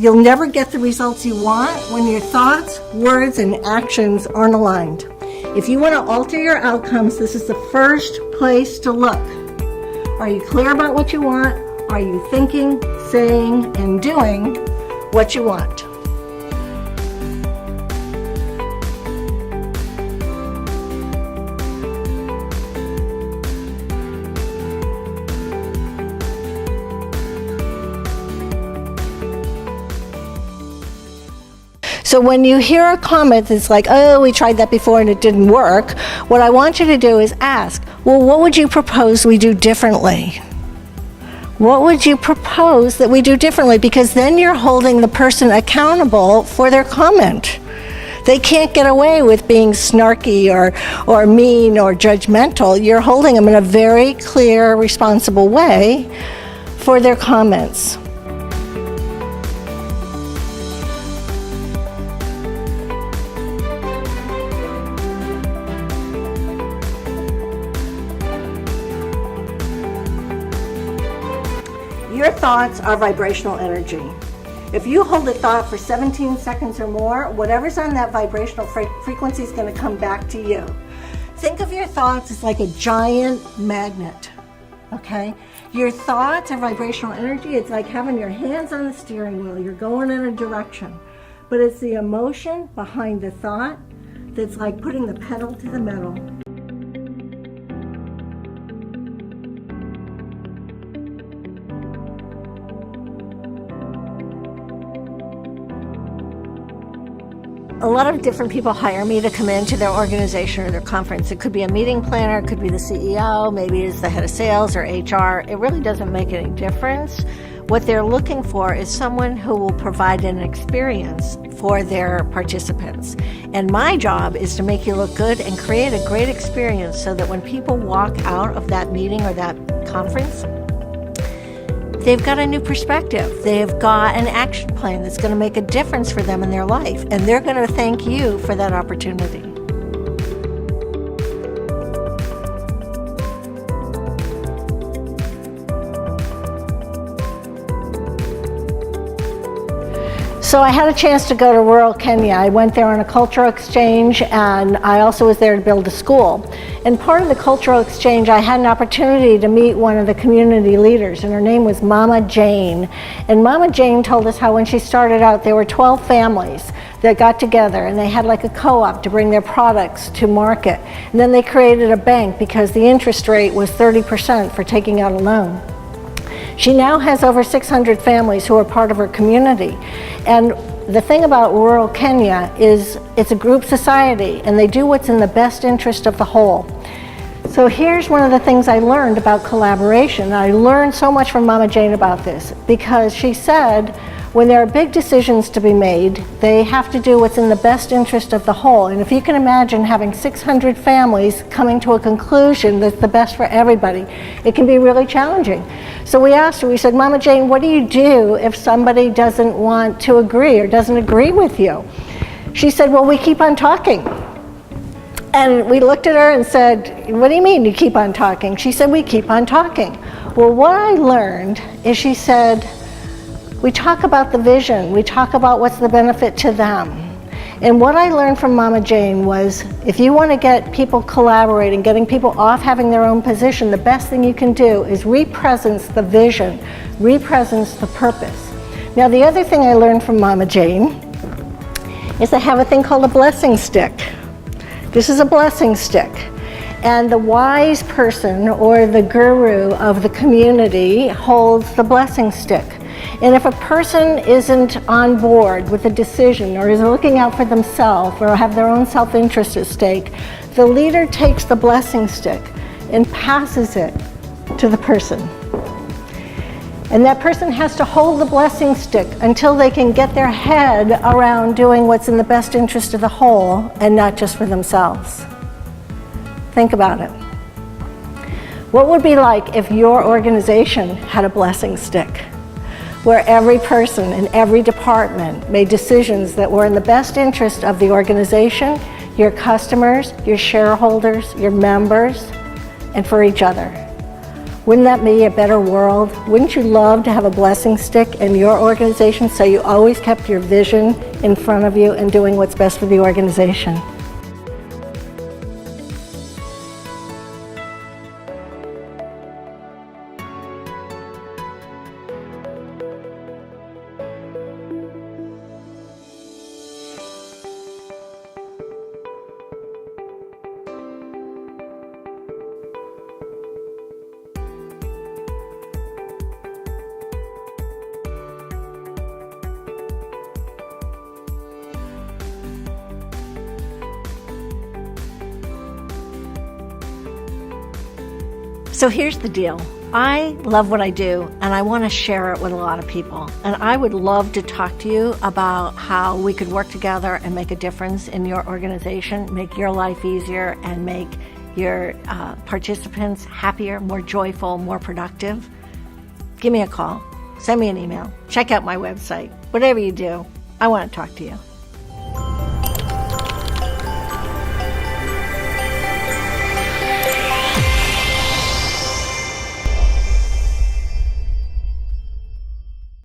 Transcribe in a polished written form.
You'll never get the results you want when your thoughts, words, and actions aren't aligned. If you want to alter your outcomes, this is the first place to look. Are you clear about what you want? Are you thinking, saying, and doing what you want? So when you hear a comment that's like, oh, we tried that before and it didn't work, what I want you to do is ask, well, what would you propose we do differently? What would you propose that we do differently? Because then you're holding the person accountable for their comment. They can't get away with being snarky or mean or judgmental. You're holding them in a very clear, responsible way for their comments. Your thoughts are vibrational energy. If you hold a thought for 17 seconds or more, whatever's on that vibrational frequency is going to come back to you. Think of your thoughts as like a giant magnet, okay? Your thoughts are vibrational energy. It's like having your hands on the steering wheel. You're going in a direction. But it's the emotion behind the thought that's like putting the pedal to the metal. A lot of different people hire me to come into their organization or their conference. It could be a meeting planner, it could be the CEO, maybe it's the head of sales or HR. It really doesn't make any difference. What they're looking for is someone who will provide an experience for their participants. And my job is to make you look good and create a great experience so that when people walk out of that meeting or that conference, they've got a new perspective. They've got an action plan that's going to make a difference for them in their life. And they're going to thank you for that opportunity. So I had a chance to go to rural Kenya. I went there on a cultural exchange, and I also was there to build a school. And part of the cultural exchange, I had an opportunity to meet one of the community leaders, and her name was Mama Jane. And Mama Jane told us how when she started out, there were 12 families that got together, and they had like a co-op to bring their products to market. And then they created a bank because the interest rate was 30% for taking out a loan. She now has over 600 families who are part of her community. And the thing about rural Kenya is it's a group society, and they do what's in the best interest of the whole. So here's one of the things I learned about collaboration. I learned so much from Mama Jane about this, because she said when there are big decisions to be made, they have to do what's in the best interest of the whole. And if you can imagine having 600 families coming to a conclusion that's the best for everybody, it can be really challenging. So we asked her, we said, Mama Jane, what do you do if somebody doesn't want to agree or doesn't agree with you? She said, well, we keep on talking. And we looked at her and said, what do you mean you keep on talking? She said, we keep on talking. Well, what I learned is she said, we talk about the vision, we talk about what's the benefit to them. And what I learned from Mama Jane was, if you want to get people collaborating, getting people off having their own position, the best thing you can do is represence the vision, represence the purpose. Now, the other thing I learned from Mama Jane is they have a thing called a blessing stick. This is a blessing stick. And the wise person or the guru of the community holds the blessing stick. And if a person isn't on board with a decision or is looking out for themselves or have their own self-interest at stake, the leader takes the blessing stick and passes it to the person. And that person has to hold the blessing stick until they can get their head around doing what's in the best interest of the whole and not just for themselves. Think about it. What would it be like if your organization had a blessing stick, where every person in every department made decisions that were in the best interest of the organization, your customers, your shareholders, your members, and for each other? Wouldn't that be a better world? Wouldn't you love to have a blessing stick in your organization so you always kept your vision in front of you and doing what's best for the organization? So here's the deal. I love what I do, and I want to share it with a lot of people. And I would love to talk to you about how we could work together and make a difference in your organization, make your life easier, and make your participants happier, more joyful, more productive. Give me a call. Send me an email. Check out my website. Whatever you do, I want to talk to you.